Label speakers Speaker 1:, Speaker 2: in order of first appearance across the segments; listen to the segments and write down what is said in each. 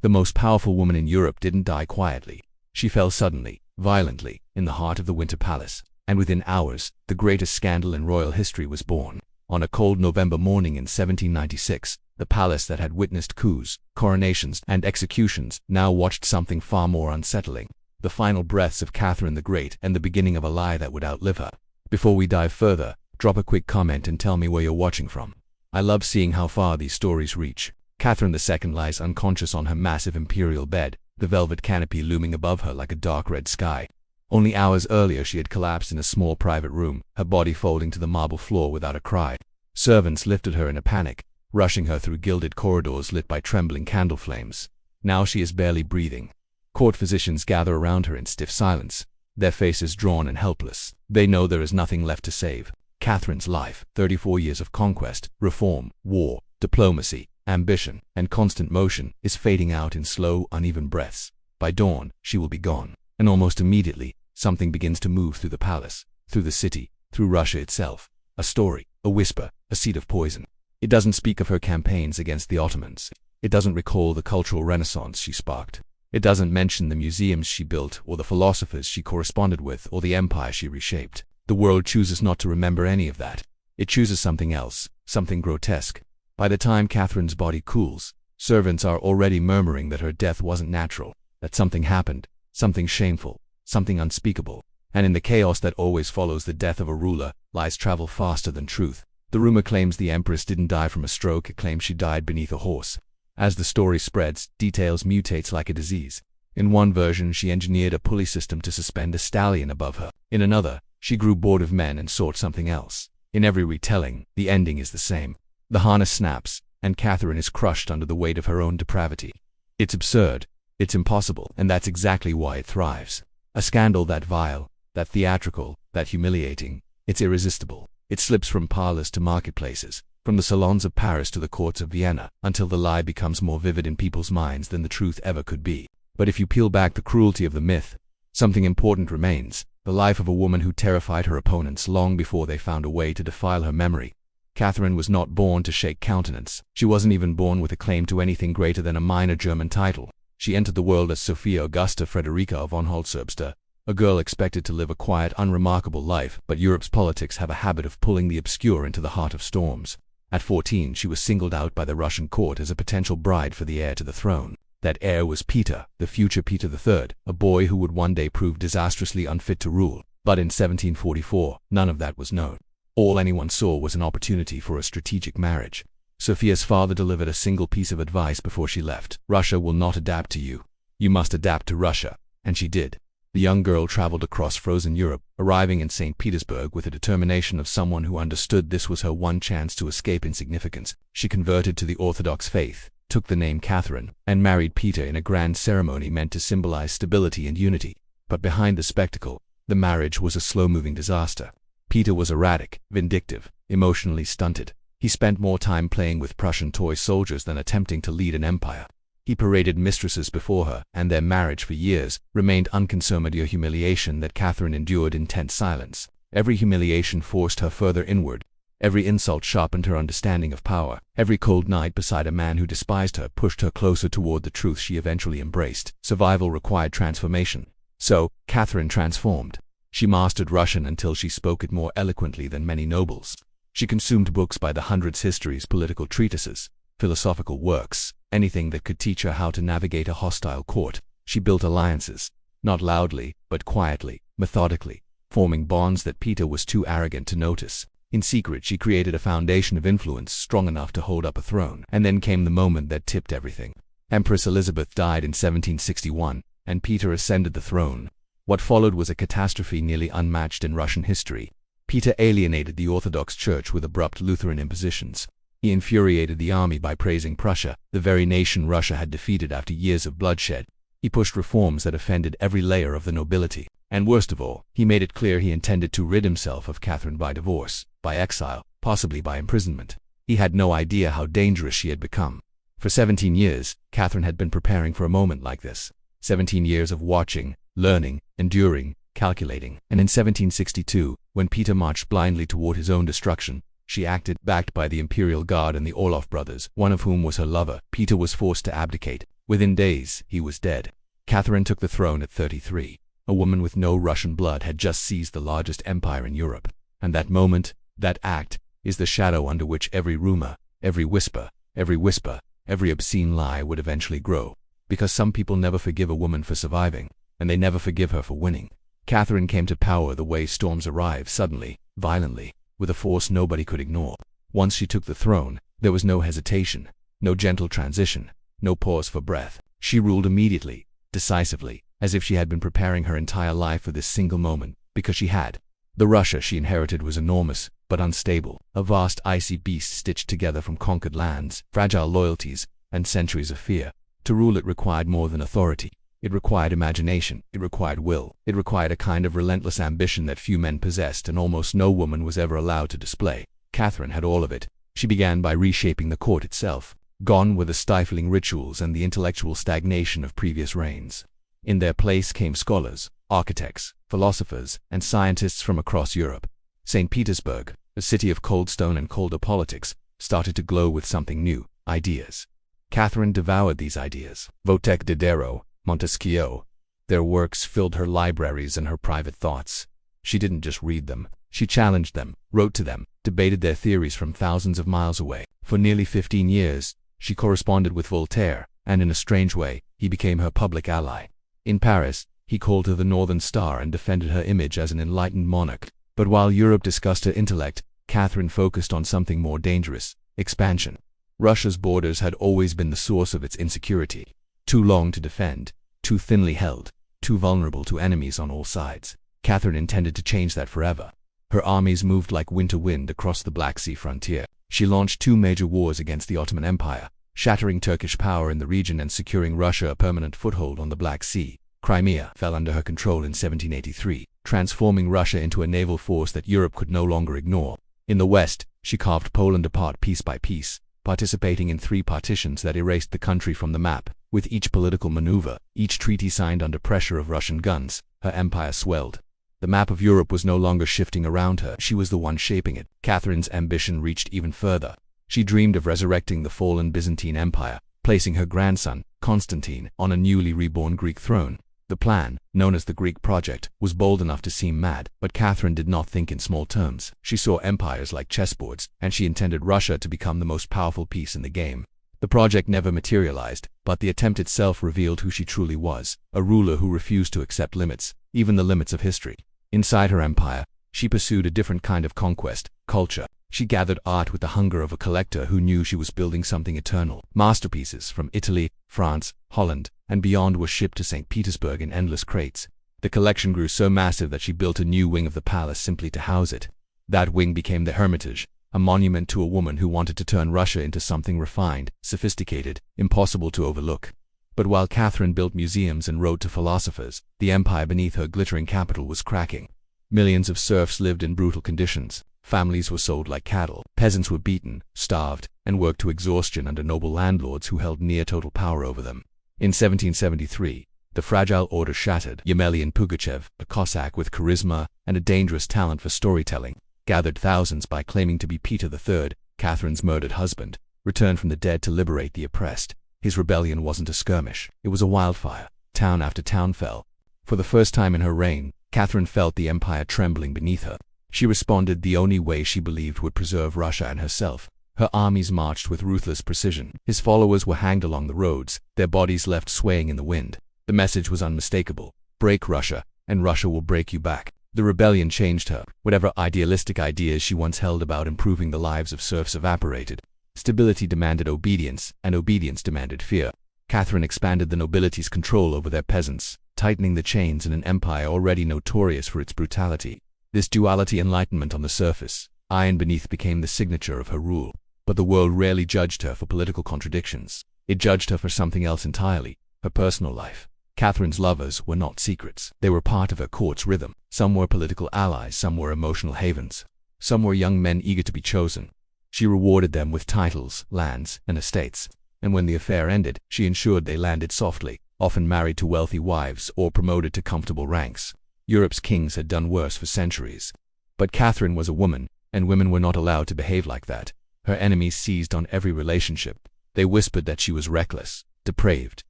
Speaker 1: The most powerful woman in Europe didn't die quietly. She fell suddenly, violently, in the heart of the Winter Palace, and within hours, the greatest scandal in royal history was born. On a cold November morning in 1796, the palace that had witnessed coups, coronations, and executions now watched something far more unsettling: the final breaths of Catherine the Great and the beginning of a lie that would outlive her. Before we dive further, drop a quick comment and tell me where you're watching from. I love seeing how far these stories reach. Catherine II lies unconscious on her massive imperial bed, the velvet canopy looming above her like a dark red sky. Only hours earlier she had collapsed in a small private room, her body folding to the marble floor without a cry. Servants lifted her in a panic, rushing her through gilded corridors lit by trembling candle flames. Now she is barely breathing. Court physicians gather around her in stiff silence, their faces drawn and helpless. They know there is nothing left to save. Catherine's life, 34 years of conquest, reform, war, diplomacy, ambition, and constant motion, is fading out in slow, uneven breaths. By dawn, she will be gone. And almost immediately, something begins to move through the palace, through the city, through Russia itself. A story, a whisper, a seed of poison. It doesn't speak of her campaigns against the Ottomans. It doesn't recall the cultural renaissance she sparked. It doesn't mention the museums she built, or the philosophers she corresponded with, or the empire she reshaped. The world chooses not to remember any of that. It chooses something else, something grotesque. By the time Catherine's body cools, servants are already murmuring that her death wasn't natural, that something happened, something shameful, something unspeakable. And in the chaos that always follows the death of a ruler, lies travel faster than truth. The rumor claims the empress didn't die from a stroke, it claims she died beneath a horse. As the story spreads, details mutates like a disease. In one version, she engineered a pulley system to suspend a stallion above her. In another, she grew bored of men and sought something else. In every retelling, the ending is the same. The harness snaps, and Catherine is crushed under the weight of her own depravity. It's absurd, it's impossible, and that's exactly why it thrives. A scandal that vile, that theatrical, that humiliating, it's irresistible. It slips from parlors to marketplaces, from the salons of Paris to the courts of Vienna, until the lie becomes more vivid in people's minds than the truth ever could be. But if you peel back the cruelty of the myth, something important remains: the life of a woman who terrified her opponents long before they found a way to defile her memory. Catherine was not born to shake countenance. She wasn't even born with a claim to anything greater than a minor German title. She entered the world as Sophia Augusta Frederica of Anhalt-Zerbst, a girl expected to live a quiet, unremarkable life, but Europe's politics have a habit of pulling the obscure into the heart of storms. At 14, she was singled out by the Russian court as a potential bride for the heir to the throne. That heir was Peter, the future Peter III, a boy who would one day prove disastrously unfit to rule. But in 1744, none of that was known. All anyone saw was an opportunity for a strategic marriage. Sophia's father delivered a single piece of advice before she left: Russia will not adapt to you. You must adapt to Russia. And she did. The young girl traveled across frozen Europe, arriving in St. Petersburg with the determination of someone who understood this was her one chance to escape insignificance. She converted to the Orthodox faith, took the name Catherine, and married Peter in a grand ceremony meant to symbolize stability and unity. But behind the spectacle, the marriage was a slow-moving disaster. Peter was erratic, vindictive, emotionally stunted. He spent more time playing with Prussian toy soldiers than attempting to lead an empire. He paraded mistresses before her, and their marriage for years remained unconsummate, a humiliation that Catherine endured in tense silence. Every humiliation forced her further inward. Every insult sharpened her understanding of power. Every cold night beside a man who despised her pushed her closer toward the truth she eventually embraced. Survival required transformation. So, Catherine transformed. She mastered Russian until she spoke it more eloquently than many nobles. She consumed books by the hundreds, histories, political treatises, philosophical works, anything that could teach her how to navigate a hostile court. She built alliances, not loudly, but quietly, methodically, forming bonds that Peter was too arrogant to notice. In secret, she created a foundation of influence strong enough to hold up a throne. And then came the moment that tipped everything. Empress Elizabeth died in 1761, and Peter ascended the throne. What followed was a catastrophe nearly unmatched in Russian history. Peter alienated the Orthodox Church with abrupt Lutheran impositions. He infuriated the army by praising Prussia, the very nation Russia had defeated after years of bloodshed. He pushed reforms that offended every layer of the nobility. And worst of all, he made it clear he intended to rid himself of Catherine by divorce, by exile, possibly by imprisonment. He had no idea how dangerous she had become. For 17 years, Catherine had been preparing for a moment like this. 17 years of watching, learning, enduring, calculating. And in 1762, when Peter marched blindly toward his own destruction, she acted, backed by the Imperial Guard and the Orloff brothers, one of whom was her lover. Peter was forced to abdicate. Within days, he was dead. Catherine took the throne at 33. A woman with no Russian blood had just seized the largest empire in Europe. And that moment, that act, is the shadow under which every rumor, every whisper, every obscene lie would eventually grow. Because some people never forgive a woman for surviving, and they never forgive her for winning. Catherine came to power the way storms arrive, suddenly, violently, with a force nobody could ignore. Once she took the throne, there was no hesitation, no gentle transition, no pause for breath. She ruled immediately, decisively, as if she had been preparing her entire life for this single moment, because she had. The Russia she inherited was enormous, but unstable, a vast icy beast stitched together from conquered lands, fragile loyalties, and centuries of fear. To rule it required more than authority. It required imagination, it required will, it required a kind of relentless ambition that few men possessed and almost no woman was ever allowed to display. Catherine had all of it. She began by reshaping the court itself. Gone were the stifling rituals and the intellectual stagnation of previous reigns. In their place came scholars, architects, philosophers, and scientists from across Europe. St. Petersburg, a city of cold stone and colder politics, started to glow with something new, ideas. Catherine devoured these ideas. Voltaire, Diderot, Montesquieu. Their works filled her libraries and her private thoughts. She didn't just read them. She challenged them, wrote to them, debated their theories from thousands of miles away. For nearly 15 years, she corresponded with Voltaire, and in a strange way, he became her public ally. In Paris, he called her the Northern Star and defended her image as an enlightened monarch. But while Europe discussed her intellect, Catherine focused on something more dangerous: expansion. Russia's borders had always been the source of its insecurity. Too long to defend, too thinly held, too vulnerable to enemies on all sides. Catherine intended to change that forever. Her armies moved like winter wind across the Black Sea frontier. She launched 2 major wars against the Ottoman Empire, shattering Turkish power in the region and securing Russia a permanent foothold on the Black Sea. Crimea fell under her control in 1783, transforming Russia into a naval force that Europe could no longer ignore. In the West, she carved Poland apart piece by piece, participating in 3 partitions that erased the country from the map. With each political maneuver, each treaty signed under pressure of Russian guns, her empire swelled. The map of Europe was no longer shifting around her, she was the one shaping it. Catherine's ambition reached even further. She dreamed of resurrecting the fallen Byzantine Empire, placing her grandson, Constantine, on a newly reborn Greek throne. The plan, known as the Greek Project, was bold enough to seem mad, but Catherine did not think in small terms. She saw empires like chessboards, and she intended Russia to become the most powerful piece in the game. The project never materialized, but the attempt itself revealed who she truly was, a ruler who refused to accept limits, even the limits of history. Inside her empire, she pursued a different kind of conquest: culture. She gathered art with the hunger of a collector who knew she was building something eternal. Masterpieces from Italy, France, Holland, and beyond were shipped to St. Petersburg in endless crates. The collection grew so massive that she built a new wing of the palace simply to house it. That wing became the Hermitage, a monument to a woman who wanted to turn Russia into something refined, sophisticated, impossible to overlook. But while Catherine built museums and wrote to philosophers, the empire beneath her glittering capital was cracking. Millions of serfs lived in brutal conditions. Families were sold like cattle. Peasants were beaten, starved, and worked to exhaustion under noble landlords who held near-total power over them. In 1773, the fragile order shattered. Yemelyan Pugachev, a Cossack with charisma and a dangerous talent for storytelling, gathered thousands by claiming to be Peter III, Catherine's murdered husband, returned from the dead to liberate the oppressed. His rebellion wasn't a skirmish, it was a wildfire. Town after town fell. For the first time in her reign, Catherine felt the empire trembling beneath her. She responded the only way she believed would preserve Russia and herself. Her armies marched with ruthless precision. His followers were hanged along the roads, their bodies left swaying in the wind. The message was unmistakable: break Russia, and Russia will break you back. The rebellion changed her. Whatever idealistic ideas she once held about improving the lives of serfs evaporated. Stability demanded obedience, and obedience demanded fear. Catherine expanded the nobility's control over their peasants, tightening the chains in an empire already notorious for its brutality. This duality, enlightenment on the surface, iron beneath, became the signature of her rule. But the world rarely judged her for political contradictions. It judged her for something else entirely: her personal life. Catherine's lovers were not secrets. They were part of her court's rhythm. Some were political allies, some were emotional havens. Some were young men eager to be chosen. She rewarded them with titles, lands, and estates. And when the affair ended, she ensured they landed softly, often married to wealthy wives or promoted to comfortable ranks. Europe's kings had done worse for centuries. But Catherine was a woman, and women were not allowed to behave like that. Her enemies seized on every relationship. They whispered that she was reckless, depraved,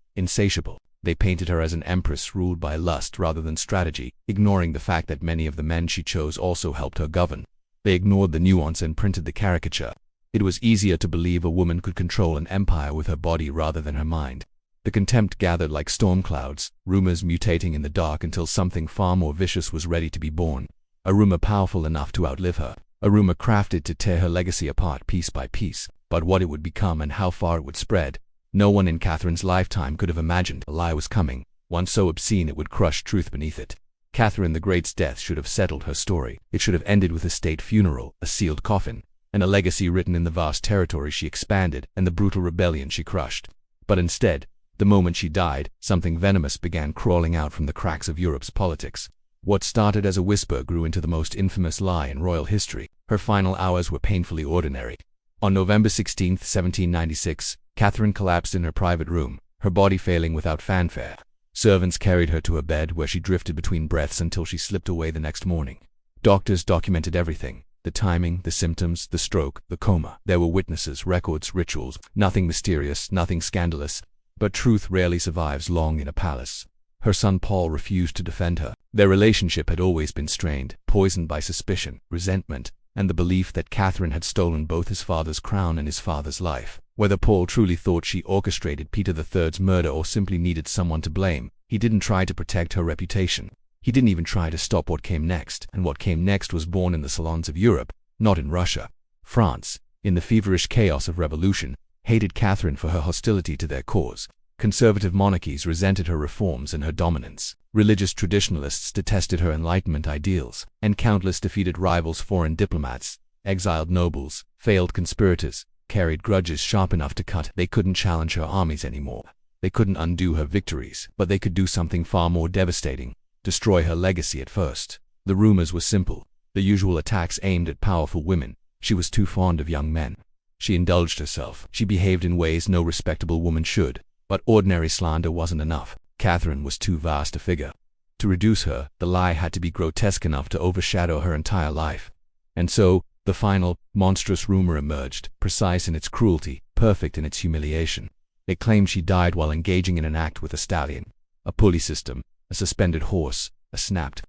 Speaker 1: insatiable. They painted her as an empress ruled by lust rather than strategy, ignoring the fact that many of the men she chose also helped her govern. They ignored the nuance and printed the caricature. It was easier to believe a woman could control an empire with her body rather than her mind. The contempt gathered like storm clouds, rumors mutating in the dark until something far more vicious was ready to be born. A rumor powerful enough to outlive her. A rumor crafted to tear her legacy apart piece by piece. But what it would become and how far it would spread, no one in Catherine's lifetime could have imagined. A lie was coming, one so obscene it would crush truth beneath it. Catherine the Great's death should have settled her story. It should have ended with a state funeral, a sealed coffin, and a legacy written in the vast territory she expanded and the brutal rebellion she crushed. But instead, the moment she died, something venomous began crawling out from the cracks of Europe's politics. What started as a whisper grew into the most infamous lie in royal history. Her final hours were painfully ordinary. On November 16, 1796, Catherine collapsed in her private room, her body failing without fanfare. Servants carried her to her bed where she drifted between breaths until she slipped away the next morning. Doctors documented everything. The timing, the symptoms, the stroke, the coma. There were witnesses, records, rituals. Nothing mysterious, nothing scandalous. But truth rarely survives long in a palace. Her son Paul refused to defend her. Their relationship had always been strained, poisoned by suspicion, resentment, and the belief that Catherine had stolen both his father's crown and his father's life. Whether Paul truly thought she orchestrated Peter III's murder or simply needed someone to blame, he didn't try to protect her reputation. He didn't even try to stop what came next, and what came next was born in the salons of Europe, not in Russia. France, in the feverish chaos of revolution, hated Catherine for her hostility to their cause. Conservative monarchies resented her reforms and her dominance. Religious traditionalists detested her Enlightenment ideals, and countless defeated rivals, foreign diplomats, exiled nobles, failed conspirators, carried grudges sharp enough to cut. They couldn't challenge her armies anymore. They couldn't undo her victories, but they could do something far more devastating: destroy her legacy at first. The rumors were simple, the usual attacks aimed at powerful women. She was too fond of young men. She indulged herself. She behaved in ways no respectable woman should. But ordinary slander wasn't enough. Catherine was too vast a figure. To reduce her, the lie had to be grotesque enough to overshadow her entire life. And so, the final, monstrous rumor emerged, precise in its cruelty, perfect in its humiliation. It claimed she died while engaging in an act with a stallion, a pulley system, a suspended horse, a snapped